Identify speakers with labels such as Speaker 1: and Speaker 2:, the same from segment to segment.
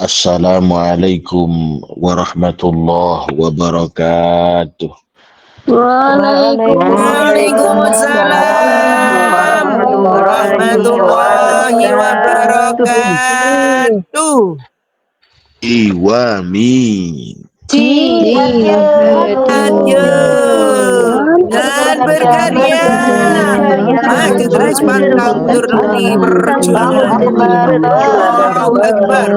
Speaker 1: Assalamualaikum warahmatullahi wabarakatuh.
Speaker 2: Waalaikumsalam warahmatullahi wabarakatuh.
Speaker 1: Iwami.
Speaker 2: Ayo dan berkarya maju terus pantang turuni berjuang. Allahu Akbar.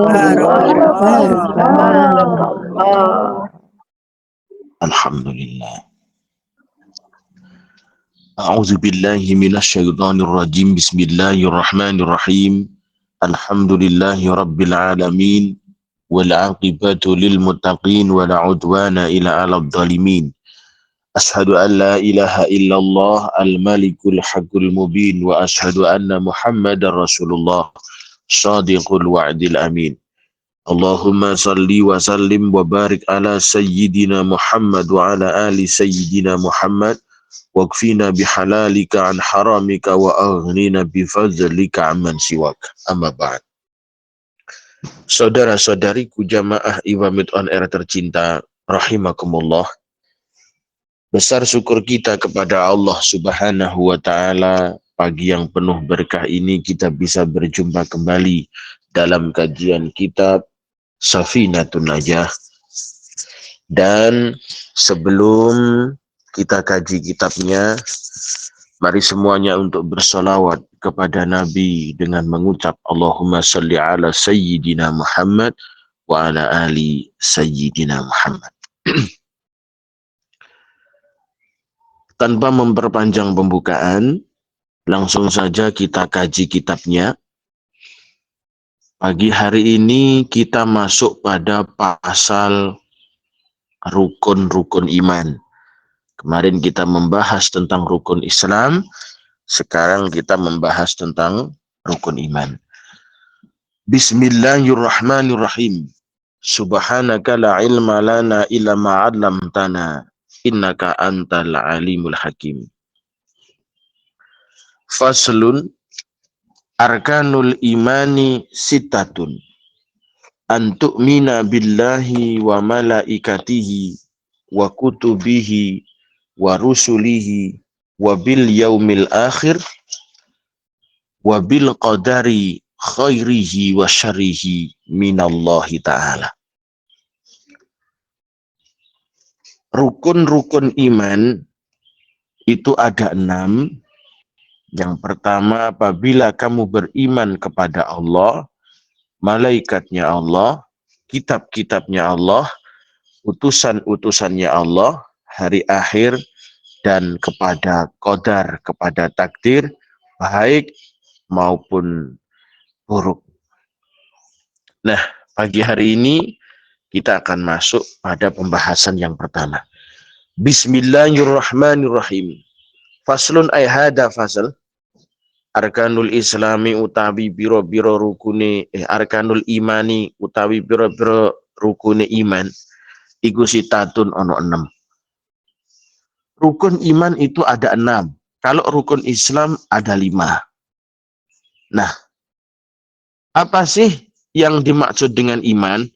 Speaker 1: Alhamdulillah. A'udzu billahi minasyaitonir rajim. Bismillahirrahmanirrahim. Alhamdulillahi rabbil alamin. Wal 'aqibatu lil muttaqin wa la 'udwana illa 'alal zalimin. Ashhadu an la ilaha illallah al-malikul haqqul mubin wa ashhadu anna Muhammadar Rasulullah shadiqul wa'dil amin. Allahumma salli wa sallim wa barik ala sayyidina Muhammad wa ala ali sayyidina Muhammad waqfina bihalalika an haramika wa aghnina bifadlika amman siwak. Amma ba'd. Saudara-saudariku jamaah Iwamid on Air tercinta rahimakumullah. Besar syukur kita kepada Allah Subhanahu wa Ta'ala. Pagi yang penuh berkah ini kita bisa berjumpa kembali dalam kajian kitab Safinatun Najah. Dan sebelum kita kaji kitabnya, mari semuanya untuk bersolawat kepada Nabi dengan mengucap Allahumma salli ala Sayyidina Muhammad wa ala ali Sayyidina Muhammad. Tanpa memperpanjang pembukaan, langsung saja kita kaji kitabnya. Pagi hari ini kita masuk pada pasal rukun-rukun iman. Kemarin kita membahas tentang rukun Islam, sekarang kita membahas tentang rukun iman. Bismillahirrahmanirrahim. Subhanaka la ilma lana illa ma 'allamtana. Innaka antal alimul hakim. Faslun arkanul imani sittatun. An tu'mina billahi wa malaikatihi wa kutubihi wa rusulihi wa bil yaumil akhir wa bil qadari khairihi wa syarrihi minallahi ta'ala. Rukun-rukun iman itu ada 6. Yang pertama, apabila kamu beriman kepada Allah, malaikatnya Allah, kitab-kitabnya Allah, utusan-utusannya Allah, hari akhir, dan kepada qadar, kepada takdir, baik maupun buruk. Nah, pagi hari ini kita akan masuk pada pembahasan yang pertama. Bismillahirrahmanirrahim. Faslun ay hada fasal. Arkanul islami utawi biro-biro rukune arkanul imani utawi biro-biro rukune iman iku sitatun ono 6. Rukun iman itu ada 6. Kalau rukun Islam ada 5. Nah, apa sih yang dimaksud dengan iman?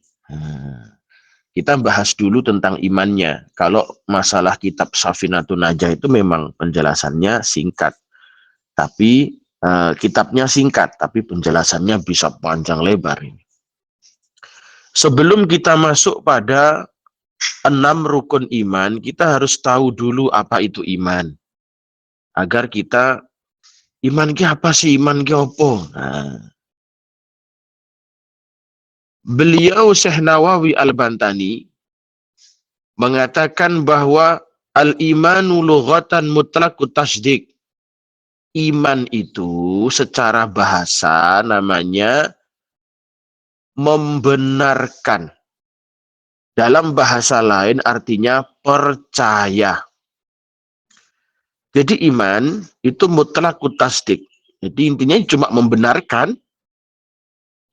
Speaker 1: Kita bahas dulu tentang imannya. Kalau masalah kitab Safinatun Najah itu memang penjelasannya singkat. Tapi kitabnya singkat, tapi penjelasannya bisa panjang lebar ini. Sebelum kita masuk pada 6 rukun iman, kita harus tahu dulu apa itu iman. Agar kita, iman ki apa sih? Iman ki apa? Nah. Beliau Syekh Nawawi Al-Bantani mengatakan bahwa al-imanu lughatan mutlaqut tasdik. Iman itu secara bahasa namanya membenarkan. Dalam bahasa lain artinya percaya. Jadi iman itu mutlaqut tasdik. Jadi intinya cuma membenarkan.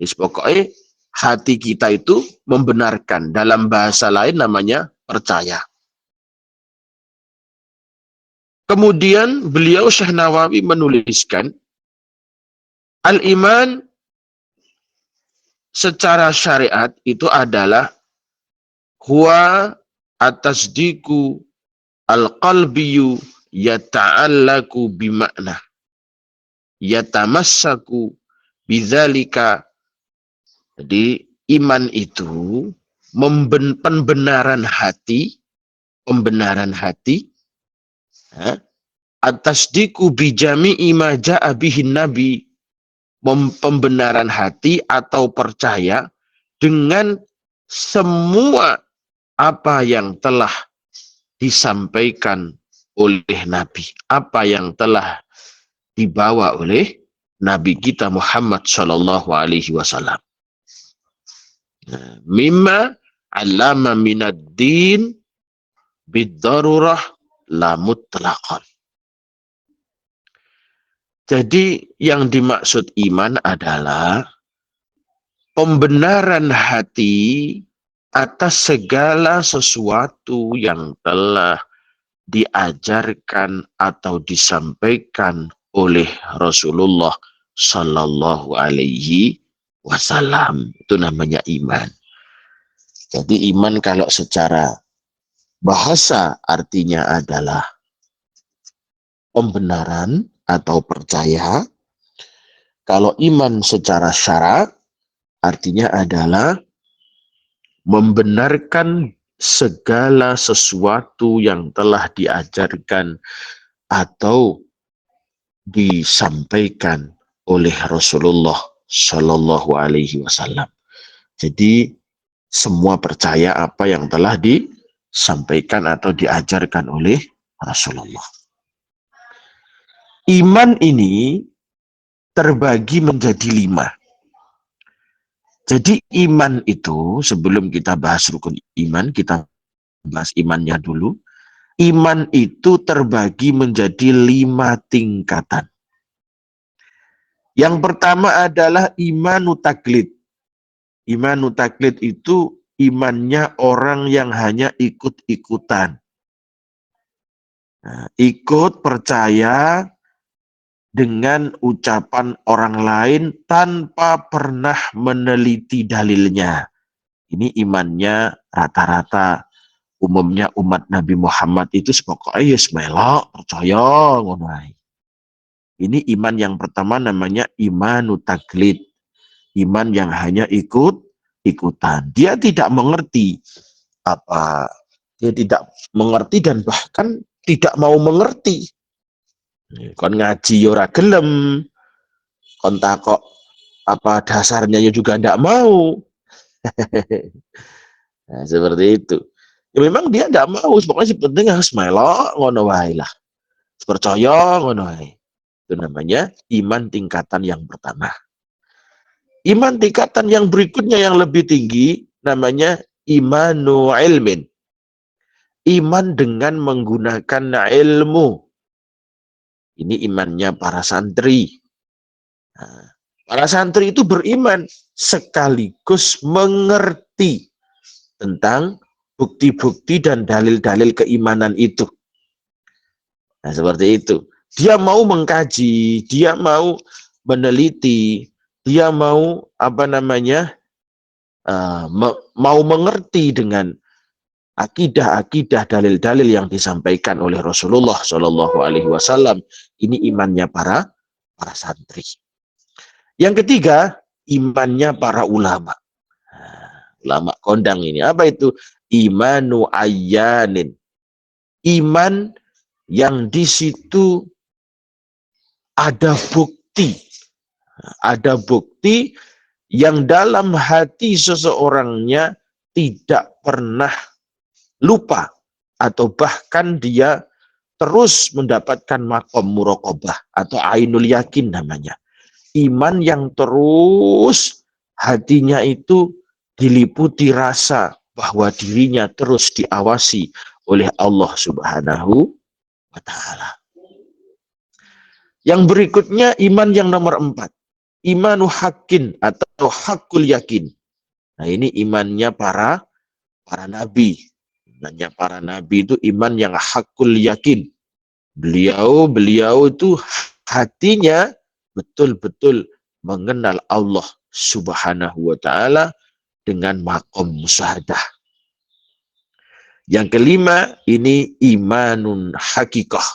Speaker 1: Pokoknya hati kita itu membenarkan. Dalam bahasa lain namanya percaya. Kemudian beliau Syekh Nawawi menuliskan al-iman secara syariat itu adalah huwa atasdiku al-qalbiyu yata'allaku bima'na yatamassaku bidzalika. Jadi iman itu pembenaran hati ya, atasdiku bijami'i ma ja'a bihin nabi, pembenaran hati atau percaya dengan semua apa yang telah disampaikan oleh Nabi, apa yang telah dibawa oleh Nabi kita Muhammad Shallallahu Alaihi Wasallam. Mimma alama minad din bid-darurah la mutlaqan. Jadi yang dimaksud iman adalah pembenaran hati atas segala sesuatu yang telah diajarkan atau disampaikan oleh Rasulullah Sallallahu Alaihi Wasallam. Itu namanya iman. Jadi iman kalau secara bahasa artinya adalah pembenaran atau percaya. Kalau iman secara syara artinya adalah membenarkan segala sesuatu yang telah diajarkan atau disampaikan oleh Rasulullah Shallallahu Alaihi Wasallam. Jadi semua percaya apa yang telah disampaikan atau diajarkan oleh Rasulullah. Iman ini terbagi menjadi 5. Jadi iman itu, sebelum kita bahas rukun iman, kita bahas imannya dulu. Iman itu terbagi menjadi 5 tingkatan. Yang pertama adalah imanu taklid. Imanu taklid itu imannya orang yang hanya ikut-ikutan. Nah, ikut percaya dengan ucapan orang lain tanpa pernah meneliti dalilnya. Ini imannya rata-rata umumnya umat Nabi Muhammad itu pokoknya melok, percaya ngono ae. Ini iman yang pertama namanya imanu taklid. Iman yang hanya ikut-ikutan. Dia tidak mengerti apa, dia tidak mengerti dan bahkan tidak mau mengerti. Kon ngaji ora gelem, kon takok apa dasarnya juga ndak mau. Nah, seperti itu. Ya memang dia ndak mau, pokoknya penting harus melok ngono wae lah. Percaya ngono wae. Itu namanya iman tingkatan yang pertama. Iman tingkatan yang berikutnya yang lebih tinggi namanya imanu ilmin. Iman dengan menggunakan ilmu. Ini imannya para santri. Nah, para santri itu beriman sekaligus mengerti tentang bukti-bukti dan dalil-dalil keimanan itu. Nah, seperti itu. Dia mau mengkaji, dia mau meneliti, dia mau mau mengerti dengan akidah-akidah dalil-dalil yang disampaikan oleh Rasulullah Shallallahu Alaihi Wasallam. Ini imannya para santri. Yang ketiga, imannya para ulama. Ulama kondang ini apa itu? Imanu ayyanin. Iman yang di situ ada bukti. Ada bukti yang dalam hati seseorangnya tidak pernah lupa atau bahkan dia terus mendapatkan makom muraqabah atau ainul yakin namanya. Iman yang terus hatinya itu diliputi rasa bahwa dirinya terus diawasi oleh Allah Subhanahu wa Ta'ala. Yang berikutnya iman yang nomor 4. Imanu haqqin atau hakul yakin. Nah, ini imannya para nabi. Imannya para nabi itu iman yang hakul yakin. Beliau itu hatinya betul-betul mengenal Allah Subhanahu wa ta'ala dengan makom musyahadah. Yang kelima, ini imanun hakikah.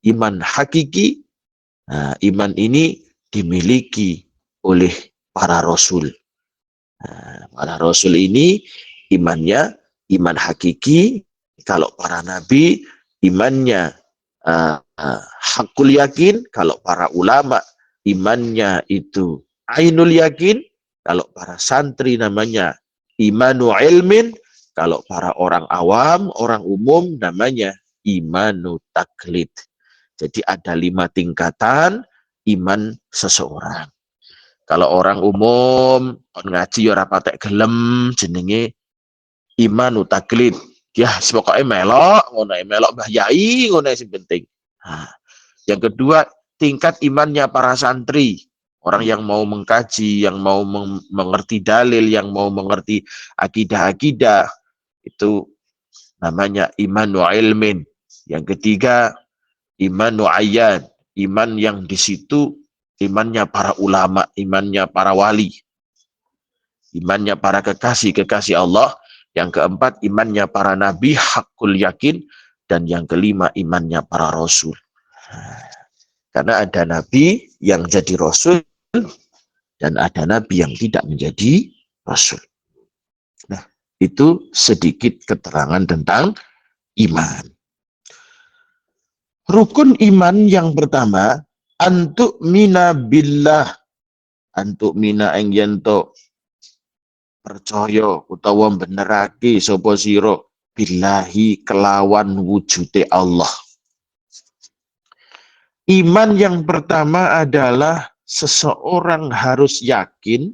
Speaker 1: Iman hakiki. Nah, iman ini dimiliki oleh para rasul. Nah, para rasul ini imannya iman hakiki. Kalau para nabi imannya hakul yakin. Kalau para ulama imannya itu ainul yakin. Kalau para santri namanya imanu ilmin. Kalau para orang awam, orang umum namanya imanu taklid. Jadi ada 5 tingkatan iman seseorang. Kalau orang umum ngaji ora patek gelem jenenge imanu taklid. Ya pokoke melok, ngono melok Mbah Yai, ngono sing penting. Nah, yang kedua, tingkat imannya para santri. Orang yang mau mengkaji, yang mau mengerti dalil, yang mau mengerti akidah-akidah, itu namanya imanu ilmin. Yang ketiga, imanu ayyan, iman yang di situ imannya para ulama, imannya para wali, imannya para kekasih Allah. Yang keempat, imannya para nabi, hakul yakin. Dan yang kelima, imannya para rasul. Karena ada nabi yang jadi rasul dan ada nabi yang tidak menjadi rasul. Nah, itu sedikit keterangan tentang iman. Rukun iman yang pertama, antuk mina billah. Antuk mina ing yento percaya utawa benerake sapa sira billahi kelawan wujude Allah. Iman yang pertama adalah seseorang harus yakin,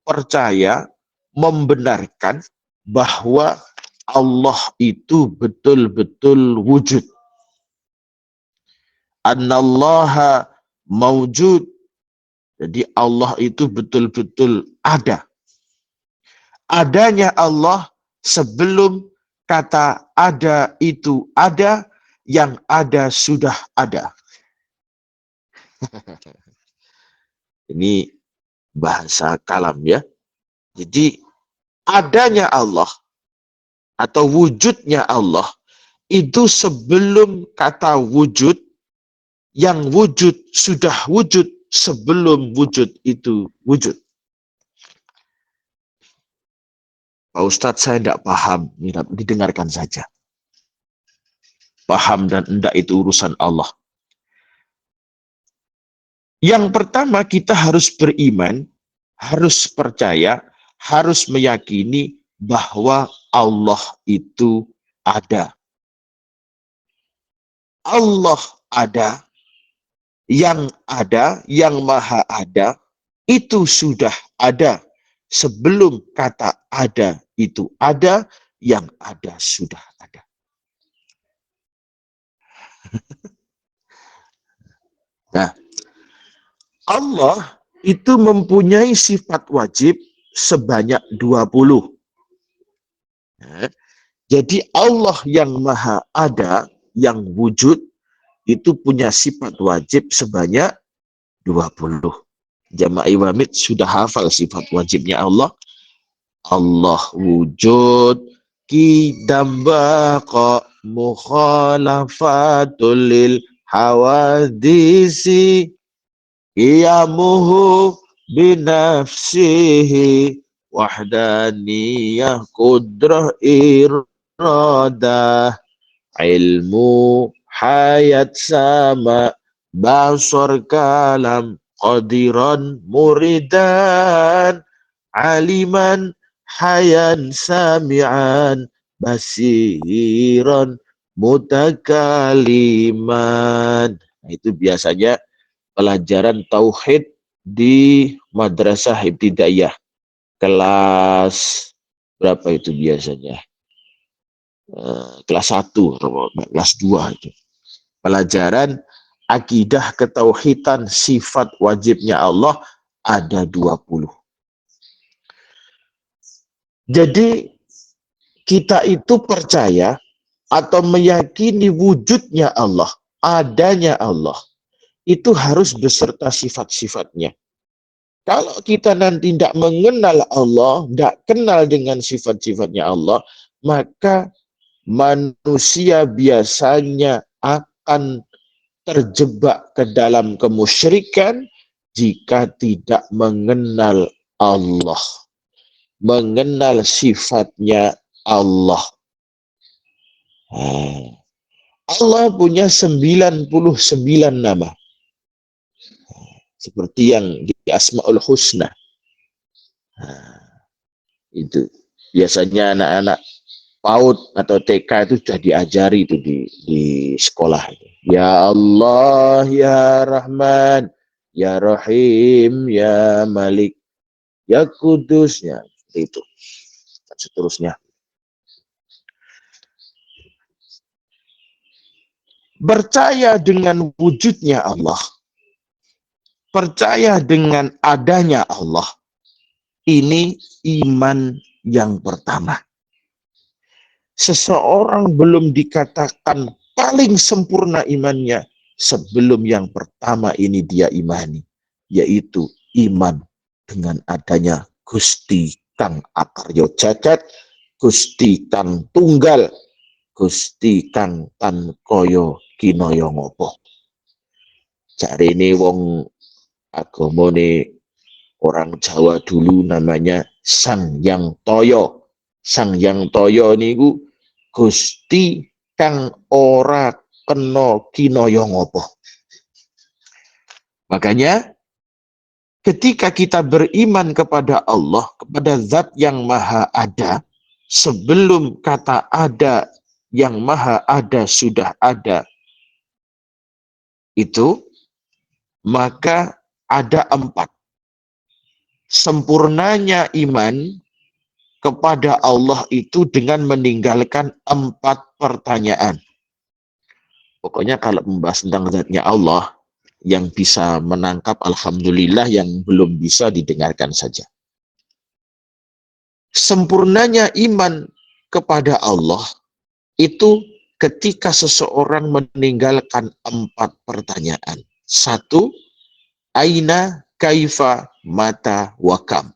Speaker 1: percaya, membenarkan bahwa Allah itu betul-betul wujud. Annallaha mawjud. Jadi Allah itu betul-betul ada. Adanya Allah sebelum kata ada itu ada, yang ada sudah ada. Ini bahasa kalam ya. Jadi adanya Allah atau wujudnya Allah itu sebelum kata wujud, yang wujud sudah wujud sebelum wujud itu wujud. Pak Ustadz, saya tidak paham, didengarkan saja. Paham dan enggak itu urusan Allah. Yang pertama kita harus beriman, harus percaya, harus meyakini bahwa Allah itu ada. Allah ada, yang maha ada, itu sudah ada. Sebelum kata ada itu ada, yang ada sudah ada. Nah, Allah itu mempunyai sifat wajib sebanyak 20. Nah, jadi Allah yang maha ada, yang wujud, itu punya sifat wajib sebanyak 20. Jamaah Iwamid sudah hafal sifat wajibnya Allah. Allah wujud, qidam baqa, mukhalafatul lil hawadisi, qiyamuhu binafsihi, wahdaniyah kudrah iradah, ilmu hayat sama, basar kalam, qadiran muridan, aliman hayan sami'an, basiran mutakaliman. Nah, itu biasanya pelajaran tauhid di madrasah ibtidaiyah. Kelas berapa itu biasanya? Kelas 1, kelas 2 itu. Pelajaran akidah ketauhidan sifat wajibnya Allah ada 20. Jadi kita itu percaya atau meyakini wujudnya Allah, adanya Allah, itu harus beserta sifat-sifatnya. Kalau kita nanti tidak mengenal Allah, tidak kenal dengan sifat-sifatnya Allah, maka manusia biasanya akan terjebak ke dalam kemusyrikan jika tidak mengenal Allah, mengenal sifatnya Allah. Allah punya 99 nama. Seperti yang di Asmaul Husna. Itu biasanya anak-anak PAUD atau TK itu sudah diajari itu di sekolah. Ya Allah, ya Rahman, ya Rahim, ya Malik, ya Kudus, ya itu. Dan seterusnya. Percaya dengan wujudnya Allah, percaya dengan adanya Allah, ini iman yang pertama. Seseorang belum dikatakan paling sempurna imannya sebelum yang pertama ini dia imani, yaitu iman dengan adanya Gusti Kang Akaryo Jagat, Gusti Kang Tunggal, Gusti Kang Tan Koyo Kinoyo Ngopo. Cari ini wong agamane orang Jawa dulu namanya Sang Yang Toyo. Sang Yang Toyo niku Gusti kang ora kena kinaya ngopo. Makanya ketika kita beriman kepada Allah, kepada zat yang maha ada, sebelum kata ada yang maha ada sudah ada, itu maka ada 4. Sempurnanya iman kepada Allah itu dengan meninggalkan 4 pertanyaan. Pokoknya kalau membahas tentang zatnya Allah, yang bisa menangkap alhamdulillah, yang belum bisa didengarkan saja. Sempurnanya iman kepada Allah itu ketika seseorang meninggalkan 4 pertanyaan. 1, aina, kaifa, mata, wakam.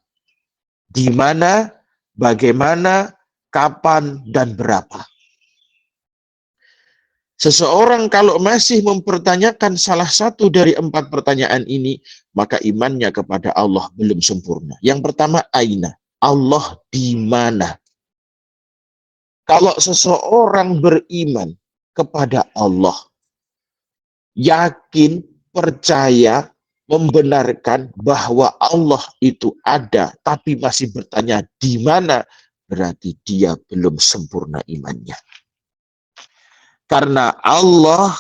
Speaker 1: Di mana, bagaimana, kapan, dan berapa. Seseorang kalau masih mempertanyakan salah satu dari 4 pertanyaan ini, maka imannya kepada Allah belum sempurna. Yang pertama, aina. Allah di mana? Kalau seseorang beriman kepada Allah, yakin, percaya, membenarkan bahwa Allah itu ada, tapi masih bertanya di mana, berarti dia belum sempurna imannya. Karena Allah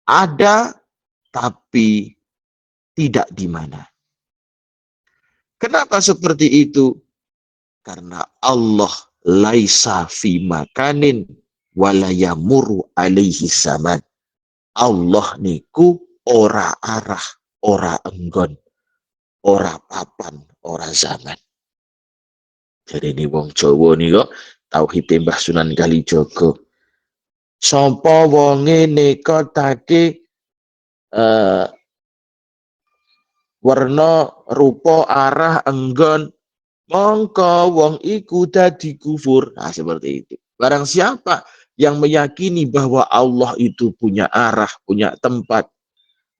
Speaker 1: ada, tapi tidak di mana. Kenapa seperti itu? Karena Allah laisa fi makanin walayamuru alaihi zaman. Allah niku ora arah, ora enggon, ora papan, ora zaman. Jadi ini wong Jawa nih kok tauhid Mbah Sunan Kalijaga. Sapa wonge nekotake warna, rupa, arah, enggon, mongko wong iku dadi kufur. Nah, seperti itu. Barang siapa yang meyakini bahwa Allah itu punya arah, punya tempat,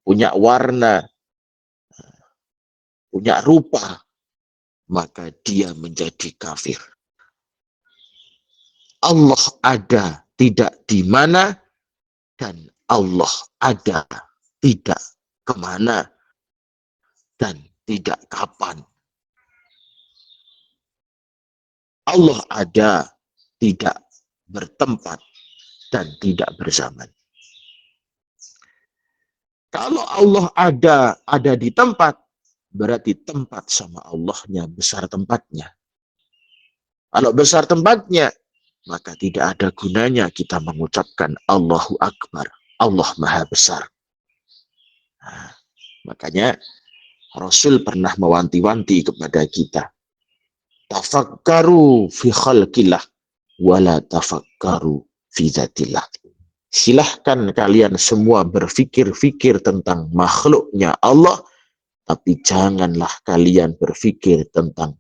Speaker 1: punya warna, punya rupa, maka dia menjadi kafir. Allah ada tidak di mana, dan Allah ada tidak kemana, dan tidak kapan. Allah ada tidak bertempat dan tidak berzaman. Kalau Allah ada di tempat, berarti tempat sama Allahnya besar tempatnya. Kalau besar tempatnya, maka tidak ada gunanya kita mengucapkan Allahu Akbar, Allah Maha Besar. Nah, makanya Rasul pernah mewanti-wanti kepada kita, tafakkaru fi khalqillah wala tafakkaru fi dzatillah. Silahkan kalian semua berfikir-fikir tentang makhluknya Allah, Tapi janganlah kalian berpikir tentang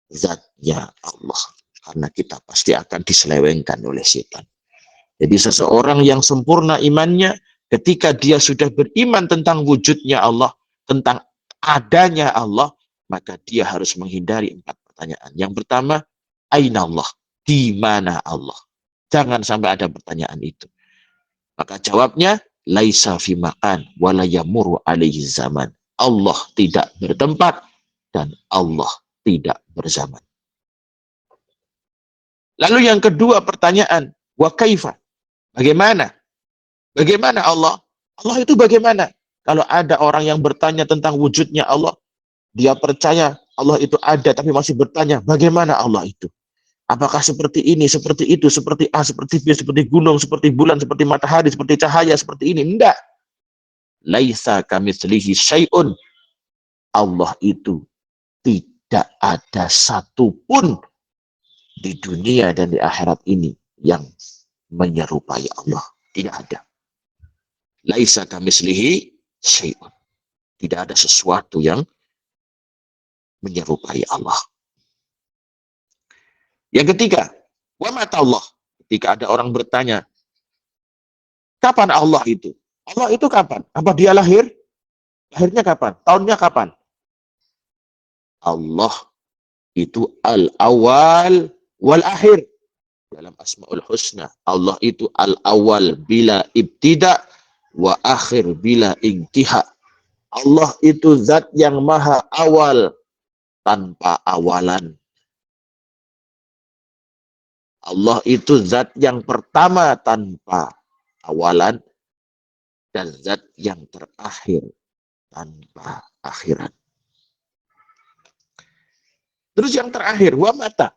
Speaker 1: zatnya Allah. Karena kita pasti akan diselewengkan oleh setan. Jadi seseorang yang sempurna imannya, ketika dia sudah beriman tentang wujudnya Allah, tentang adanya Allah, maka dia harus menghindari 4 pertanyaan. Yang pertama, aina Allah? Di mana Allah? Jangan sampai ada pertanyaan itu. Maka jawabnya, laisa fi makan wala yamuru alaihi zaman. Allah tidak bertempat dan Allah tidak berzaman. Lalu yang kedua pertanyaan, wa kaifa? Bagaimana? Bagaimana Allah? Allah itu bagaimana? Kalau ada orang yang bertanya tentang wujudnya Allah, dia percaya Allah itu ada tapi masih bertanya, bagaimana Allah itu? Apakah seperti ini, seperti itu, seperti A, seperti B, seperti gunung, seperti bulan, seperti matahari, seperti cahaya, seperti ini? Enggak. Laisa kamitslihi syai'un. Allah itu tidak ada satupun di dunia dan di akhirat ini yang menyerupai Allah. Tidak ada. Laisa kamitslihi syai'un. Tidak ada sesuatu yang menyerupai Allah. Yang ketiga, wa mata Allah. Ketika ada orang bertanya, kapan Allah itu? Allah itu kapan? Apa dia lahir? Lahirnya kapan? Tahunnya kapan? Allah itu al-awal wal-akhir. Dalam Asmaul Husna, Allah itu al-awal bila ibtida wa akhir bila intiha. Allah itu zat yang maha awal tanpa awalan. Allah itu zat yang pertama tanpa awalan dan zat yang terakhir tanpa akhirat. Terus yang terakhir, wa mata.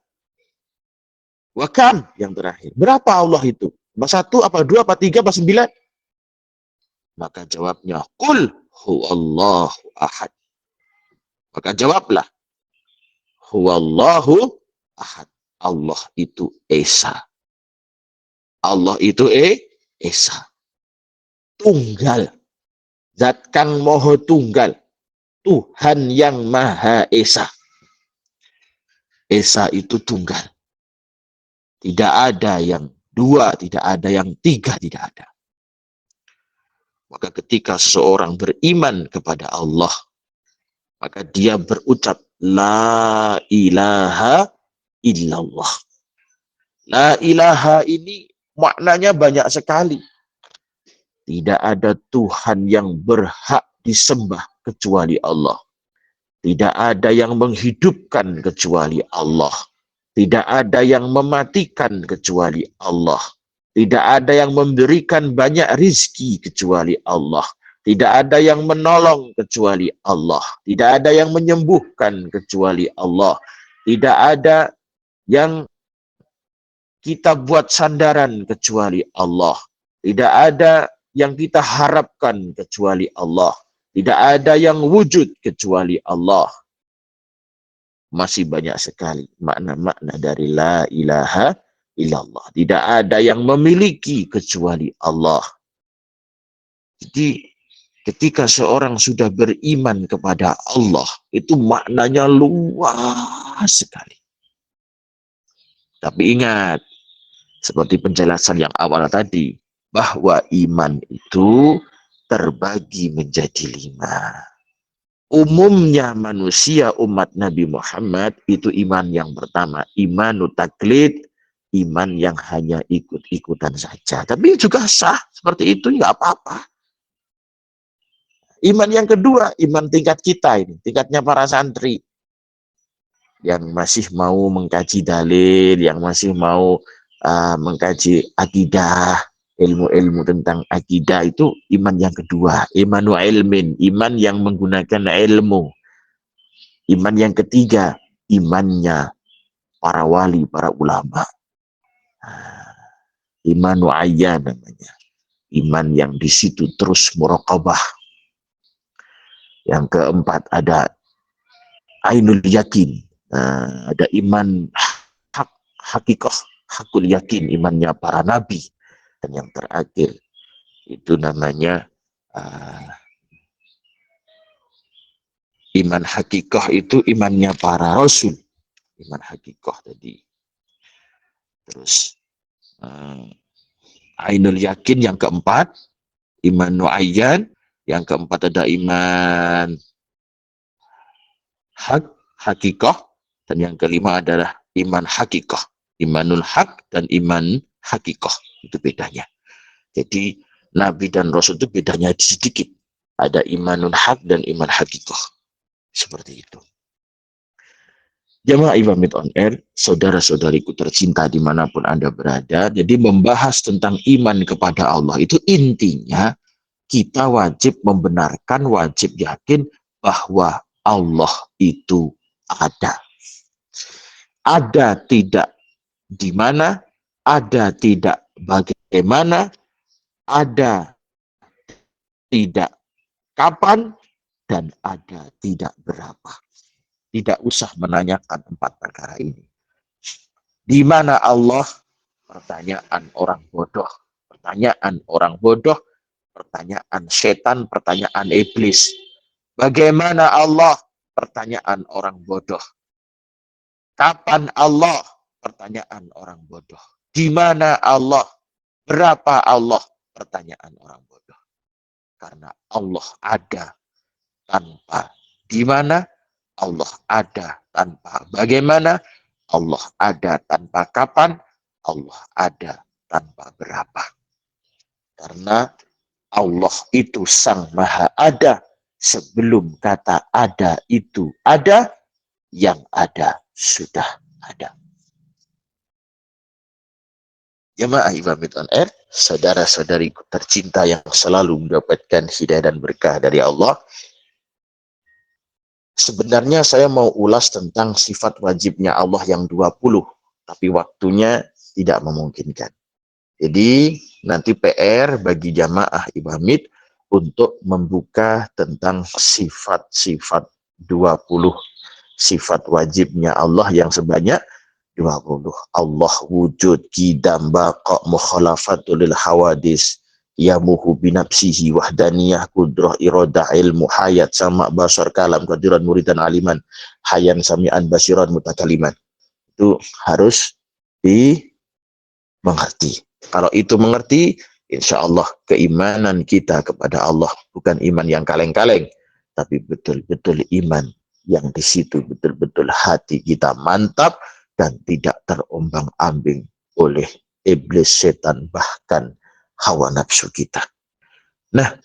Speaker 1: Wa kam yang terakhir. Berapa Allah itu? Apa 1, apa 2, apa 3, apa 9? Maka jawabnya, qul huwallahu ahad. Maka jawablah, huwallahu ahad. Allah itu Esa. Allah itu Esa. Tunggal. Zat kang moho tunggal. Tuhan yang Maha Esa. Esa itu tunggal. Tidak ada yang 2, tidak ada yang 3, tidak ada. Maka ketika seseorang beriman kepada Allah, maka dia berucap, la ilaha illallah. La ilaha ini maknanya banyak sekali. Tidak ada Tuhan yang berhak disembah kecuali Allah. Tidak ada yang menghidupkan kecuali Allah. Tidak ada yang mematikan kecuali Allah. Tidak ada yang memberikan banyak rizki kecuali Allah. Tidak ada yang menolong kecuali Allah. Tidak ada yang menyembuhkan kecuali Allah. Tidak ada yang kita buat sandaran kecuali Allah. Tidak ada yang kita harapkan kecuali Allah. Tidak ada yang wujud kecuali Allah. Masih banyak sekali makna-makna dari la ilaha illallah. Tidak ada yang memiliki kecuali Allah. Jadi ketika seorang sudah beriman kepada Allah, itu maknanya luas sekali. Tapi ingat, seperti penjelasan yang awal tadi, bahwa iman itu terbagi menjadi 5. Umumnya manusia umat Nabi Muhammad itu iman yang pertama, imanut taklid, iman yang hanya ikut-ikutan saja. Tapi juga sah, seperti itu nggak apa-apa. Iman yang kedua, iman tingkat kita ini, tingkatnya para santri yang masih mau mengkaji dalil, yang masih mau mengkaji akidah, ilmu-ilmu tentang akidah, itu iman yang kedua, imanu ilmin, iman yang menggunakan ilmu. Iman yang ketiga, imannya para wali, para ulama. Imanu ayyan namanya, iman yang di situ terus muraqabah. Yang keempat ada ainul yakin, ada iman hakikah, hakul yakin, imannya para nabi. Dan yang terakhir itu namanya Iman hakikoh itu imannya para rasul. Iman hakikoh tadi. Terus ainul yakin yang keempat. Iman nu'ayyan. Yang keempat ada iman hak, hakikoh. Dan yang kelima adalah iman hakikoh. Imanul hak dan iman hakikoh. Itu bedanya. Jadi Nabi dan Rasul itu bedanya sedikit. Ada imanul hak dan iman hakikoh. Seperti itu. Jamaah Ibamit on Air, saudara-saudariku tercinta dimanapun Anda berada. Jadi membahas tentang iman kepada Allah itu intinya kita wajib membenarkan, wajib yakin bahwa Allah itu ada. Ada tidak di mana, ada tidak bagaimana, ada tidak kapan, dan ada tidak berapa. Tidak usah menanyakan empat perkara ini. Di mana Allah? Pertanyaan orang bodoh. Pertanyaan orang bodoh. Pertanyaan setan. Pertanyaan iblis. Bagaimana Allah? Pertanyaan orang bodoh. Kapan Allah? Pertanyaan orang bodoh. Di mana Allah? Berapa Allah? Pertanyaan orang bodoh. Karena Allah ada tanpa di mana, Allah ada tanpa bagaimana, Allah ada tanpa kapan, Allah ada tanpa berapa. Karena Allah itu sang maha ada. Sebelum kata ada itu ada, yang ada sudah ada. Jamaah Ibamit on Air, saudara-saudariku tercinta yang selalu mendapatkan hidayah dan berkah dari Allah. Sebenarnya saya mau ulas tentang sifat wajibnya Allah yang 20, tapi waktunya tidak memungkinkan. Jadi nanti PR bagi jamaah Ibamit untuk membuka tentang sifat-sifat 20, sifat wajibnya Allah yang sebanyak 20. Allah wujud, qidam, baqa, mukhalafatul hawadis, yamuhu binafsihi wahdaniyah kudrah iradah ilmu hayat sama basar kalam qadiran muridan aliman hayan sami'an basiran mutakaliman. Itu harus dimengerti. Kalau itu mengerti, insya Allah keimanan kita kepada Allah bukan iman yang kaleng-kaleng, tapi betul-betul iman yang di situ betul-betul hati kita mantap dan tidak terombang-ambing oleh iblis, setan, bahkan hawa nafsu kita. Nah,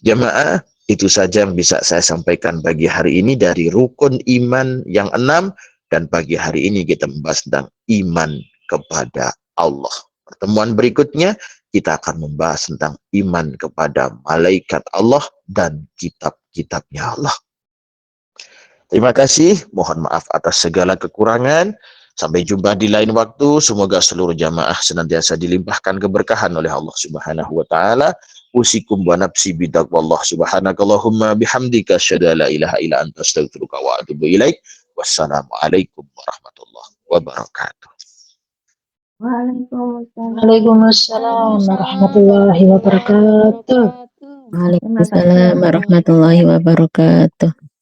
Speaker 1: jamaah, itu saja yang bisa saya sampaikan pagi hari ini dari rukun iman yang 6, dan pagi hari ini kita membahas tentang iman kepada Allah. Pertemuan berikutnya kita akan membahas tentang iman kepada malaikat Allah dan kitab-kitabnya Allah. Terima kasih, mohon maaf atas segala kekurangan. Sampai jumpa di lain waktu. Semoga seluruh jamaah senantiasa dilimpahkan keberkahan oleh Allah Subhanahu wa taala. Usikum wa nafsi bitaqwallah subhanakallahumma bihamdika asyhadu an la ilaha illa anta astaghfiruka wa atubu ilaik. Wassalamualaikum warahmatullahi wabarakatuh.
Speaker 3: Waalaikumsalam warahmatullahi wabarakatuh.
Speaker 2: Waalaikumsalam warahmatullahi wabarakatuh.